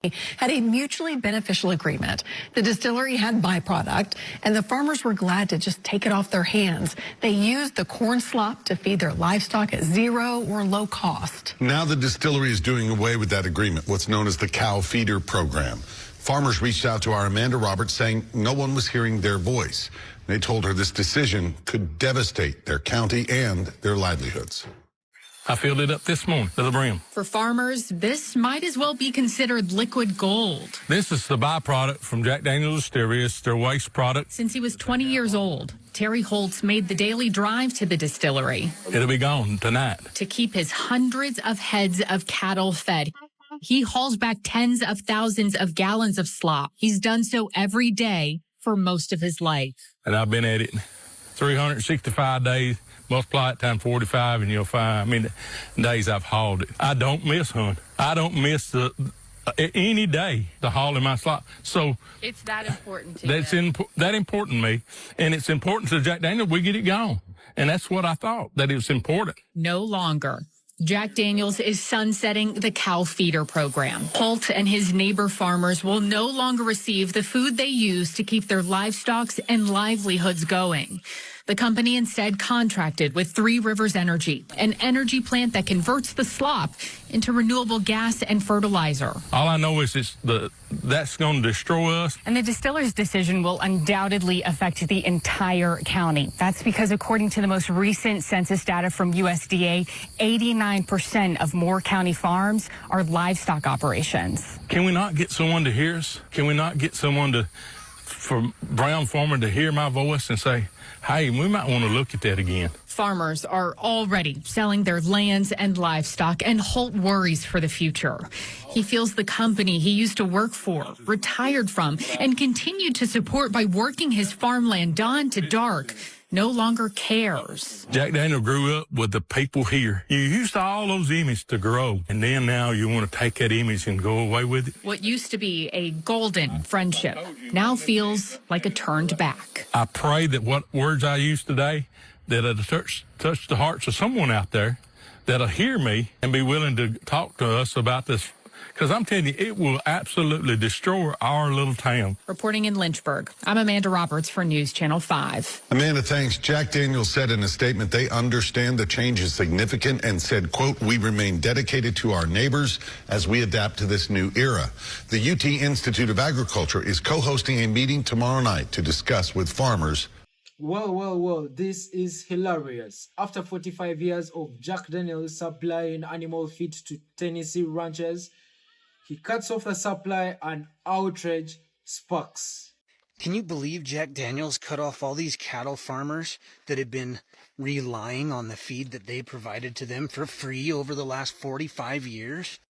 had a mutually beneficial agreement. The distillery had byproduct, and the farmers were glad to just take it off their hands. They used the corn slop to feed their livestock at zero or low cost. Now the distillery is doing away with that agreement, what's known as the cow feeder program. Farmers reached out to our Amanda Roberts saying no one was hearing their voice. They told her this decision could devastate their county and their livelihoods. I filled it up this morning to the brim. For farmers, this might as well be considered liquid gold. This is the byproduct from Jack Daniel's Distillery. It's their waste product. Since he was 20 years old, Terry Holtz made the daily drive to the distillery. It'll be gone tonight. To keep his hundreds of heads of cattle fed, he hauls back tens of thousands of gallons of slop. He's done so every day for most of his life. And I've been at it 365 days. Multiply it times 45 and you'll find, the days I've hauled it. I don't miss hunting. I don't miss any day the hauling my slop. So it's that important to that's that important to me. And it's important to Jack Daniel. We get it gone. And that's what I thought, that it was important. No longer. Jack Daniels is sunsetting the cow feeder program. Holt and his neighbor farmers will no longer receive the food they use to keep their livestock and livelihoods going. The company instead contracted with Three Rivers Energy, an energy plant that converts the slop into renewable gas and fertilizer. All I know is that's going to destroy us. And the distiller's decision will undoubtedly affect the entire county. That's because according to the most recent census data from USDA, 89% of Moore County farms are livestock operations. Can we not get someone to hear us? Can we not get someone for Brown-Forman to hear my voice and say, hey, we might want to look at that again. Farmers are already selling their lands and livestock, and Holt worries for the future. He feels the company he used to work for, retired from, and continued to support by working his farmland dawn to dark, no longer cares. Jack Daniel grew up with the people here. You used to all those images to grow, and then now you want to take that image and go away with it. What used to be a golden friendship now feels like a turned back. I pray that what words I use today, that it'll touch the hearts of someone out there that'll hear me and be willing to talk to us about this. Because I'm telling you, it will absolutely destroy our little town. Reporting in Lynchburg, I'm Amanda Roberts for News Channel 5. Amanda, thanks. Jack Daniels said in a statement they understand the change is significant and said, quote, we remain dedicated to our neighbors as we adapt to this new era. The UT Institute of Agriculture is co-hosting a meeting tomorrow night to discuss with farmers. Well, this is hilarious. After 45 years of Jack Daniels supplying animal feed to Tennessee ranchers, he cuts off the supply and outrage sparks. Can you believe Jack Daniels cut off all these cattle farmers that had been relying on the feed that they provided to them for free over the last 45 years?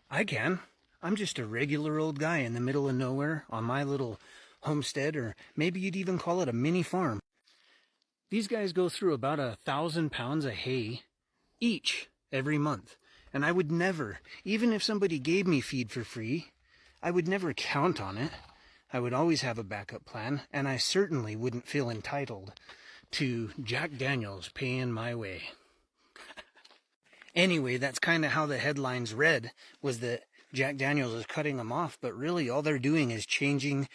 I can. I'm just a regular old guy in the middle of nowhere on my little homestead, or maybe you'd even call it a mini farm. These guys go through about 1,000 pounds of hay each every month. And I would never, even if somebody gave me feed for free, I would never count on it. I would always have a backup plan, and I certainly wouldn't feel entitled to Jack Daniels paying my way. Anyway, that's kind of how the headlines read, was that Jack Daniels is cutting them off, but really all they're doing is changing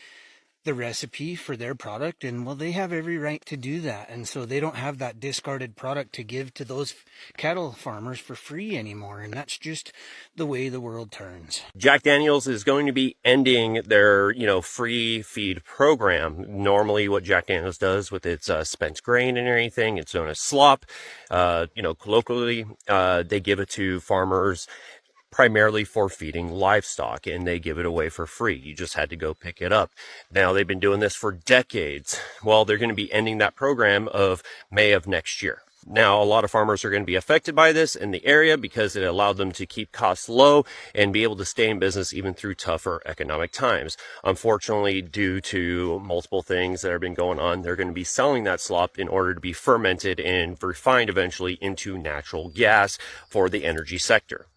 the recipe for their product, and well, they have every right to do that, and so they don't have that discarded product to give to those cattle farmers for free anymore, and that's just the way the world turns. Jack Daniels is going to be ending their, free feed program. Normally what Jack Daniels does with its spent grain and everything, it's known as slop. Colloquially, they give it to farmers primarily for feeding livestock, and they give it away for free. You just had to go pick it up. Now, they've been doing this for decades. Well, they're going to be ending that program of May of next year. Now, a lot of farmers are going to be affected by this in the area because it allowed them to keep costs low and be able to stay in business even through tougher economic times. Unfortunately, due to multiple things that have been going on, they're going to be selling that slop in order to be fermented and refined eventually into natural gas for the energy sector.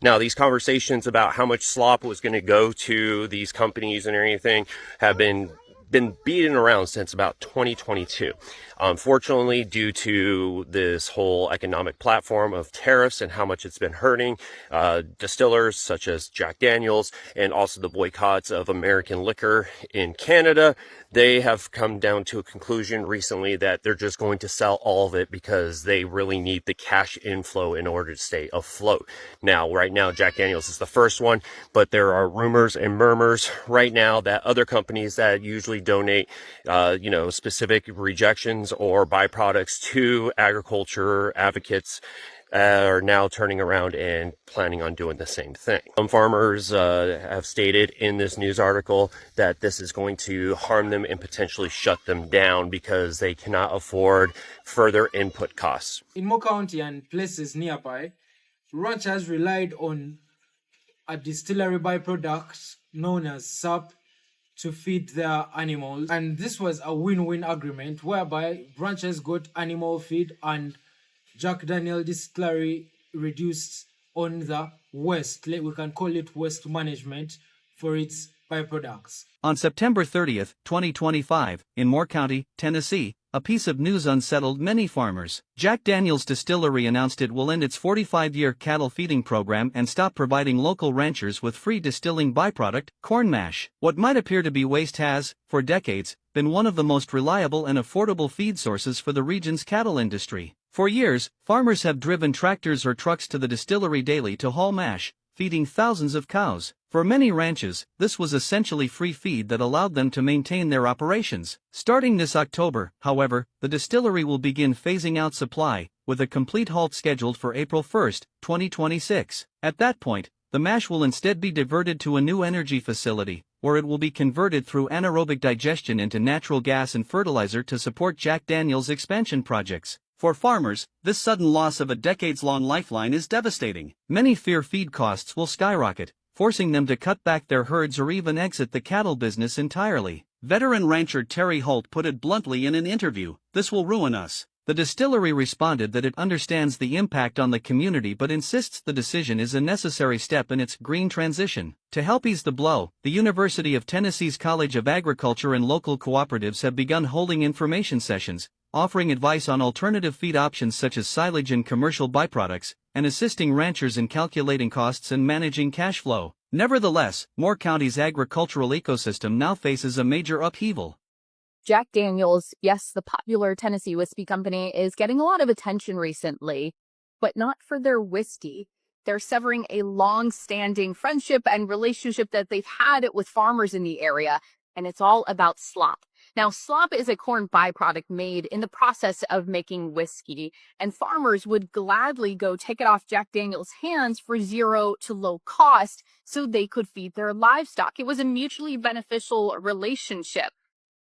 Now, these conversations about how much slop was going to go to these companies and everything have been been beaten around since about 2022. Unfortunately, due to this whole economic platform of tariffs and how much it's been hurting distillers such as Jack Daniels, and also the boycotts of American liquor in Canada, they have come down to a conclusion recently that they're just going to sell all of it because they really need the cash inflow in order to stay afloat. Now, right now, Jack Daniels is the first one, but there are rumors and murmurs right now that other companies that usually donate, specific rejections or byproducts to agriculture advocates are now turning around and planning on doing the same thing. Some farmers have stated in this news article that this is going to harm them and potentially shut them down because they cannot afford further input costs. In Moore County and places nearby, ranchers relied on a distillery byproduct known as sap to feed their animals, and this was a win-win agreement whereby ranchers got animal feed and Jack Daniel Distillery reduced on the waste, we can call it waste management, for its byproducts. On September 30th, 2025, in Moore County, Tennessee, a piece of news unsettled many farmers. Jack Daniel's Distillery announced it will end its 45-year cattle feeding program and stop providing local ranchers with free distilling byproduct, corn mash. What might appear to be waste has, for decades, been one of the most reliable and affordable feed sources for the region's cattle industry. For years, farmers have driven tractors or trucks to the distillery daily to haul mash, feeding thousands of cows. For many ranches, this was essentially free feed that allowed them to maintain their operations. Starting this October, however, the distillery will begin phasing out supply, with a complete halt scheduled for April 1, 2026. At that point, the mash will instead be diverted to a new energy facility, where it will be converted through anaerobic digestion into natural gas and fertilizer to support Jack Daniel's expansion projects. For farmers, this sudden loss of a decades-long lifeline is devastating. Many fear feed costs will skyrocket, forcing them to cut back their herds or even exit the cattle business entirely. Veteran rancher Terry Holt put it bluntly in an interview, "This will ruin us." The distillery responded that it understands the impact on the community but insists the decision is a necessary step in its green transition. To help ease the blow, the University of Tennessee's College of Agriculture and local cooperatives have begun holding information sessions, offering advice on alternative feed options such as silage and commercial byproducts, and assisting ranchers in calculating costs and managing cash flow. Nevertheless, Moore County's agricultural ecosystem now faces a major upheaval. Jack Daniels, yes, the popular Tennessee whiskey company, is getting a lot of attention recently, but not for their whiskey. They're severing a long-standing friendship and relationship that they've had with farmers in the area, and it's all about slop. Now, slop is a corn byproduct made in the process of making whiskey, and farmers would gladly go take it off Jack Daniel's hands for zero to low cost so they could feed their livestock. It was a mutually beneficial relationship.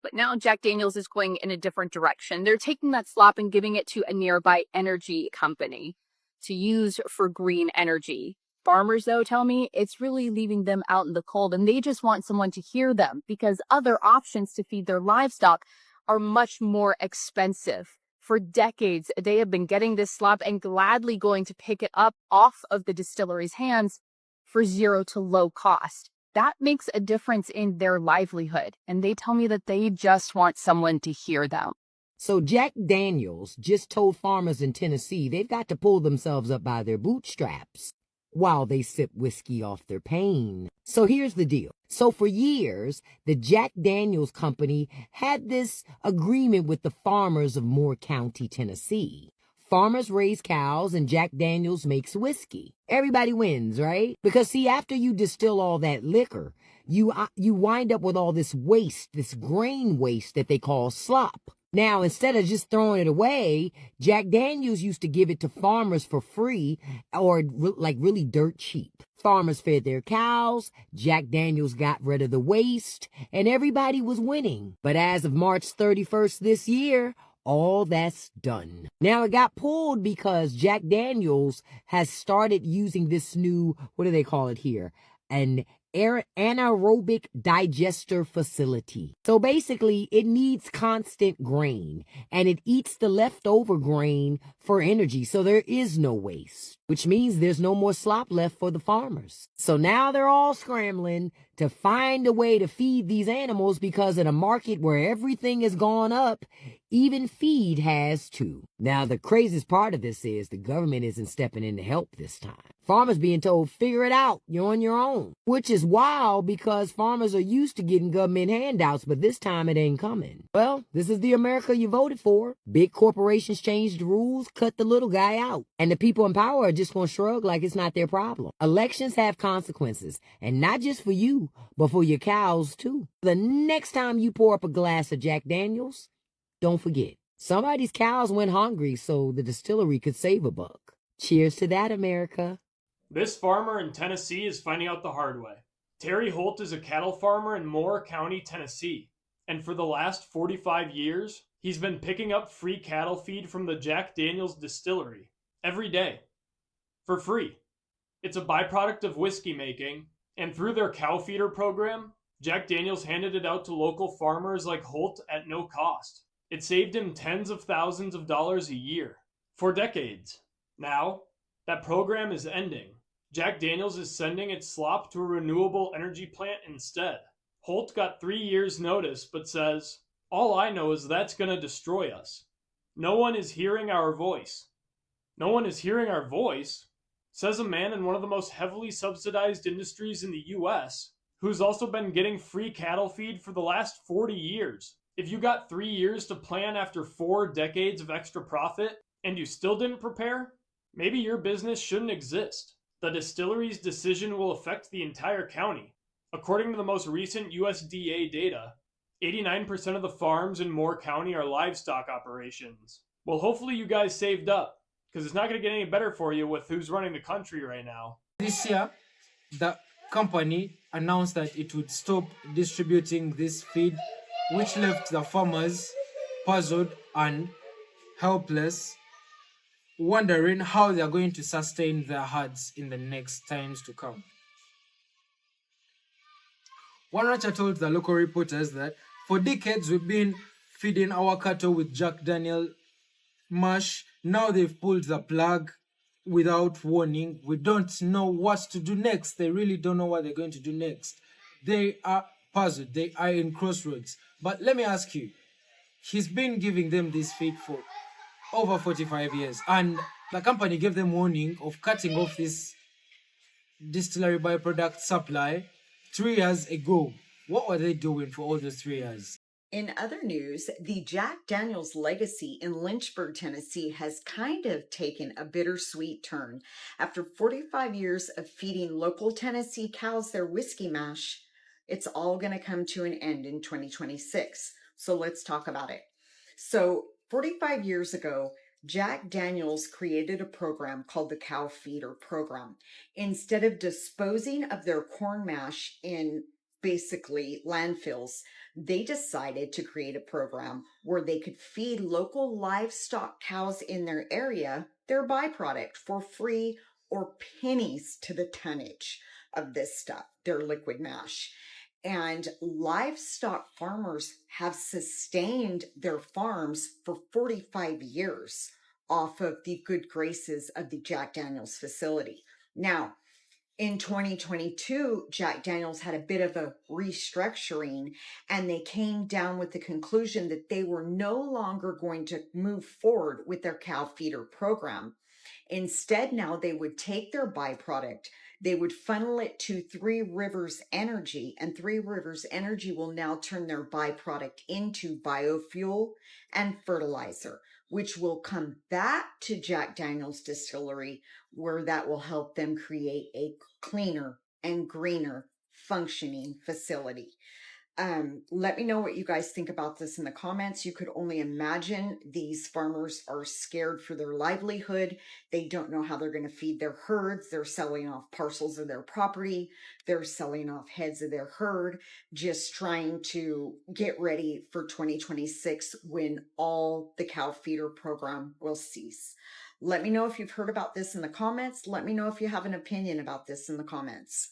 But now Jack Daniels is going in a different direction. They're taking that slop and giving it to a nearby energy company to use for green energy. Farmers, though, tell me it's really leaving them out in the cold, and they just want someone to hear them because other options to feed their livestock are much more expensive. For decades, they have been getting this slop and gladly going to pick it up off of the distillery's hands for zero to low cost. That makes a difference in their livelihood, and they tell me that they just want someone to hear them. So Jack Daniels just told farmers in Tennessee they've got to pull themselves up by their bootstraps while they sip whiskey off their pain. So here's the deal. So for years, the Jack Daniels Company had this agreement with the farmers of Moore County, Tennessee. Farmers raise cows and Jack Daniels makes whiskey. Everybody wins, right? Because see, after you distill all that liquor, you wind up with all this waste, this grain waste that they call slop. Now, instead of just throwing it away, Jack Daniels used to give it to farmers for free or like really dirt cheap. Farmers fed their cows, Jack Daniels got rid of the waste, and everybody was winning. But as of March 31st this year, all that's done. Now, it got pulled because Jack Daniels has started using this new, what do they call it here? An anaerobic digester facility. So basically, it needs constant grain, and it eats the leftover grain for energy, so there is no waste. which means there's no more slop left for the farmers. So now they're all scrambling to find a way to feed these animals because in a market where everything has gone up, even feed has too. Now, the craziest part of this is the government isn't stepping in to help this time. Farmers being told, figure it out, you're on your own. Which is wild because farmers are used to getting government handouts, but this time it ain't coming. Well, this is the America you voted for. Big corporations change the rules, cut the little guy out. And the people in power are just going to shrug like it's not their problem. Elections have consequences, and not just for you, but for your cows too. The next time you pour up a glass of Jack Daniels, don't forget, somebody's cows went hungry so the distillery could save a buck. Cheers to that, America. This farmer in Tennessee is finding out the hard way. Terry Holt is a cattle farmer in Moore County, Tennessee, and for the last 45 years, he's been picking up free cattle feed from the Jack Daniels distillery every day for free. It's a byproduct of whiskey making, and through their cow feeder program, Jack Daniels handed it out to local farmers like Holt at no cost. It saved him tens of thousands of dollars a year for decades. Now, that program is ending. Jack Daniels is sending its slop to a renewable energy plant instead. Holt got 3 years' notice, but says, all I know is that's going to destroy us. No one is hearing our voice. No one is hearing our voice, says a man in one of the most heavily subsidized industries in the U.S., who's also been getting free cattle feed for the last 40 years. If you got 3 years to plan after 4 decades of extra profit and you still didn't prepare, maybe your business shouldn't exist. The distillery's decision will affect the entire county. According to the most recent USDA data, 89% of the farms in Moore County are livestock operations. Well, hopefully you guys saved up, because it's not going to get any better for you with who's running the country right now. This year, the company announced that it would stop distributing this feed, which left the farmers puzzled and helpless, wondering how they are going to sustain their herds in the next times to come. One rancher told the local reporters that for decades we've been feeding our cattle with Jack Daniel mash. Now they've pulled the plug without warning. We don't know what to do next. They really don't know what they're going to do next. They are puzzled. They are in crossroads. But let me ask you, he's been giving them this feed for over 45 years, and the company gave them warning of cutting off this distillery byproduct supply 3 years ago. What were they doing for all those 3 years? In other news, the Jack Daniels legacy in Lynchburg, Tennessee has kind of taken a bittersweet turn. After 45 years of feeding local Tennessee cows their whiskey mash, it's all going to come to an end in 2026. So let's talk about it. So 45 years ago, Jack Daniels created a program called the Cow Feeder Program. Instead of disposing of their corn mash in basically landfills, they decided to create a program where they could feed local livestock cows in their area their byproduct for free or pennies to the tonnage of this stuff, their liquid mash. And livestock farmers have sustained their farms for 45 years off of the good graces of the Jack Daniels facility. Now, in 2022, Jack Daniels had a bit of a restructuring, and they came down with the conclusion that they were no longer going to move forward with their cow feeder program. Instead, now they would take their byproduct, they would funnel it to Three Rivers Energy, and Three Rivers Energy will now turn their byproduct into biofuel and fertilizer, which will come back to Jack Daniels Distillery, where that will help them create a cleaner and greener functioning facility. Let me know what you guys think about this in the comments. You could only imagine these farmers are scared for their livelihood. They don't know how they're going to feed their herds. They're selling off parcels of their property. They're selling off heads of their herd, just trying to get ready for 2026 when all the cow feeder program will cease. Let me know if you've heard about this in the comments. Let me know if you have an opinion about this in the comments.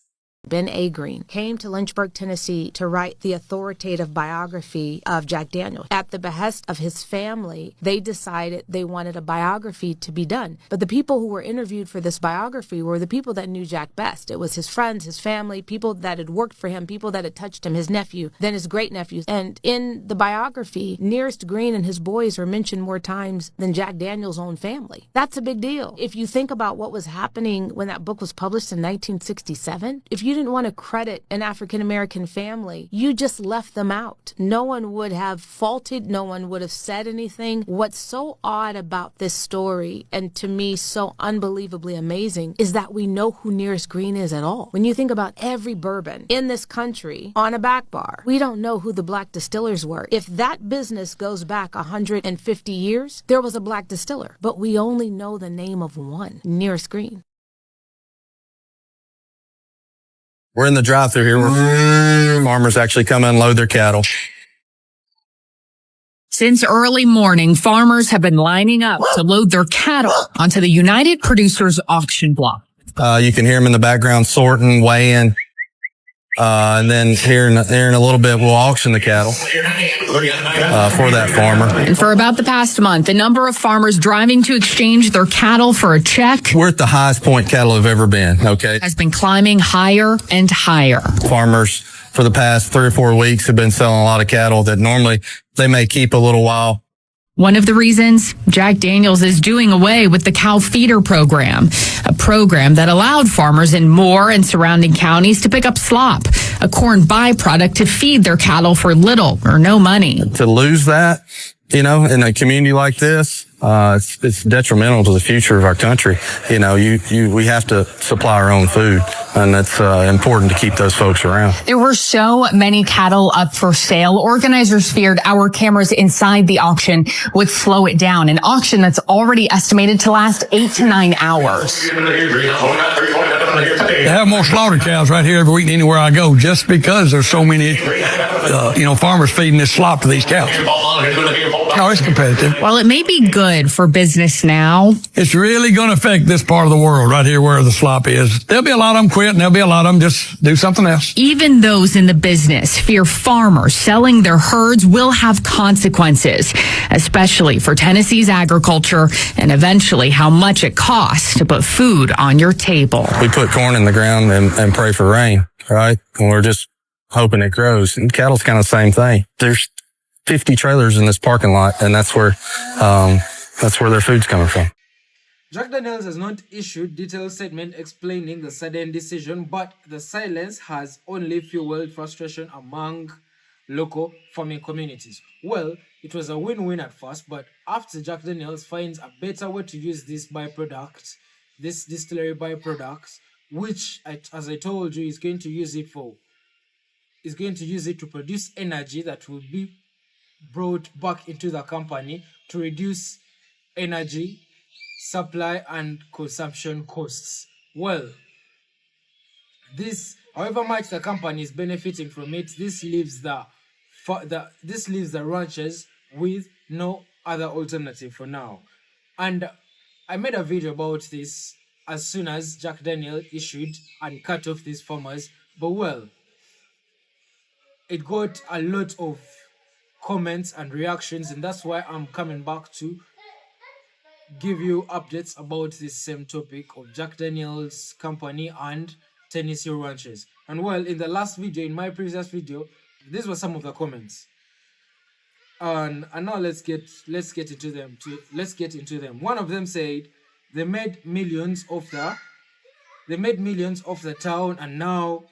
Ben A. Green, came to Lynchburg, Tennessee to write the authoritative biography of Jack Daniels. At the behest of his family, they decided they wanted a biography to be done. But the people who were interviewed for this biography were the people that knew Jack best. It was his friends, his family, people that had worked for him, people that had touched him, his nephew, then his great-nephews. And in the biography, Nearest Green and his boys are mentioned more times than Jack Daniels' own family. That's a big deal. If you think about what was happening when that book was published in 1967, if you didn't want to credit an African-American family, you just left them out. No one would have faulted, no one would have said anything. What's so odd about this story, and to me so unbelievably amazing, is that we know who Nearest Green is at all. When you think about every bourbon in this country on a back bar, we don't know who the black distillers were. If that business goes back 150 years, there was a black distiller, but we only know the name of one, Nearest Green. We're in the drive-thru here where farmers actually come unload their cattle. Since early morning, farmers have been lining up to load their cattle onto the United Producers auction block. You can hear them in the background sorting, weighing, and then here in a little bit, we'll auction the cattle for that farmer. And for about the past month, the number of farmers driving to exchange their cattle for a check, We're at the highest point cattle have ever been, okay? has been climbing higher and higher. Farmers for the past 3 or 4 weeks have been selling a lot of cattle that normally they may keep a little while. One of the reasons Jack Daniels is doing away with the cow feeder program, a program that allowed farmers in Moore and surrounding counties to pick up slop, a corn byproduct to feed their cattle for little or no money. To lose that, in a community like this, it's detrimental to the future of our country. We have to supply our own food, and it's important to keep those folks around. There were so many cattle up for sale. Organizers feared our cameras inside the auction would slow it down, an auction that's already estimated to last 8 to 9 hours. They have more slaughtered cows right here every week anywhere I go, just because there's so many, farmers feeding this slop to these cows. No, it's competitive. While it may be good for business now, it's really going to affect this part of the world right here where the slop is. There'll be a lot of them quit, and there'll be a lot of them just do something else. Even those in the business fear farmers selling their herds will have consequences, especially for Tennessee's agriculture and eventually how much it costs to put food on your table. We put corn in the ground and pray for rain, right? And we're just hoping it grows. And cattle's kind of the same thing. There's 50 trailers in this parking lot, and that's where their food's coming from. Jack Daniels has not issued detailed statement explaining the sudden decision, but the silence has only fueled frustration among local farming communities. Well, it was a win-win at first, but after Jack Daniels finds a better way to use this byproduct, this distillery byproducts, which, as I told you, is going to use it to produce energy that will be brought back into the company to reduce energy supply and consumption costs. Well, however much the company is benefiting from it, this leaves the ranchers with no other alternative for now. And I made a video about this as soon as Jack Daniel issued and cut off these farmers, but well, it got a lot of comments and reactions, and that's why I'm coming back to give you updates about this same topic of Jack Daniels company and Tennessee ranchers. And well, in my previous video, these were some of the comments, and now let's get into them. One of them said they made millions of the town, and now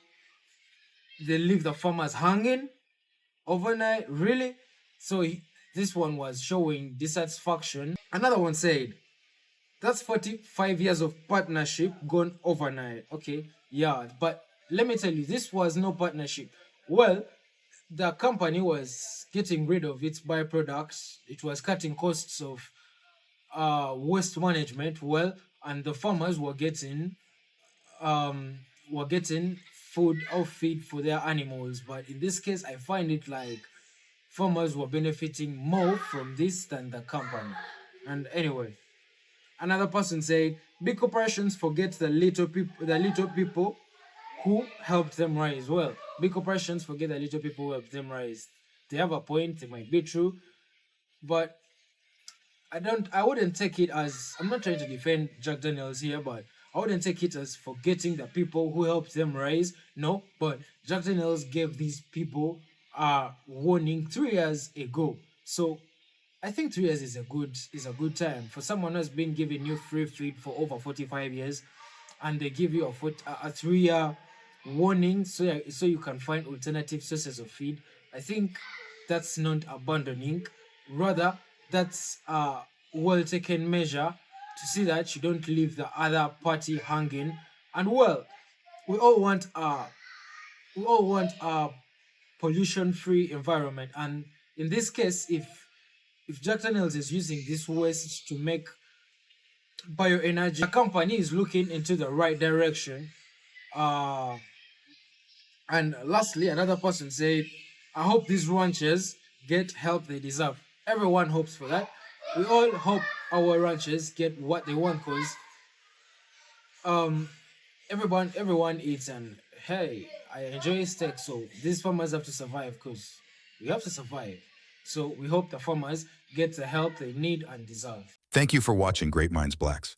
they leave the farmers hanging overnight. Really? So this one was showing dissatisfaction. Another one said, that's 45 years of partnership gone overnight. Okay, yeah, but let me tell you, this was no partnership. Well, the company was getting rid of its byproducts. It was cutting costs of waste management. Well, and the farmers were getting feed for their animals. But in this case, I find it like farmers were benefiting more from this than the company. And anyway, another person said, big corporations forget the little people who helped them rise. Well, big corporations forget the little people who helped them rise. They have a point, it might be true, but I wouldn't take it as, I'm not trying to defend Jack Daniels here, but I wouldn't take it as forgetting the people who helped them rise. No, but Jack Daniels gave these people a warning 3 years ago. So I think 3 years is a good time for someone who's been giving you free feed for over 45 years, and they give you a 3-year warning so you can find alternative sources of feed. I think that's not abandoning, rather that's a well taken measure to see that you don't leave the other party hanging. And well, we all want a pollution free environment, and in this case, if Jack Daniels is using this waste to make bioenergy, the company is looking into the right direction. And lastly, another person said, I hope these ranchers get help they deserve. Everyone hopes for that. We all hope our ranchers get what they want, because everyone eats, and hey, I enjoy steak, so these farmers have to survive, because we have to survive. So we hope the farmers get the help they need and deserve. Thank you for watching Great Minds Blacks.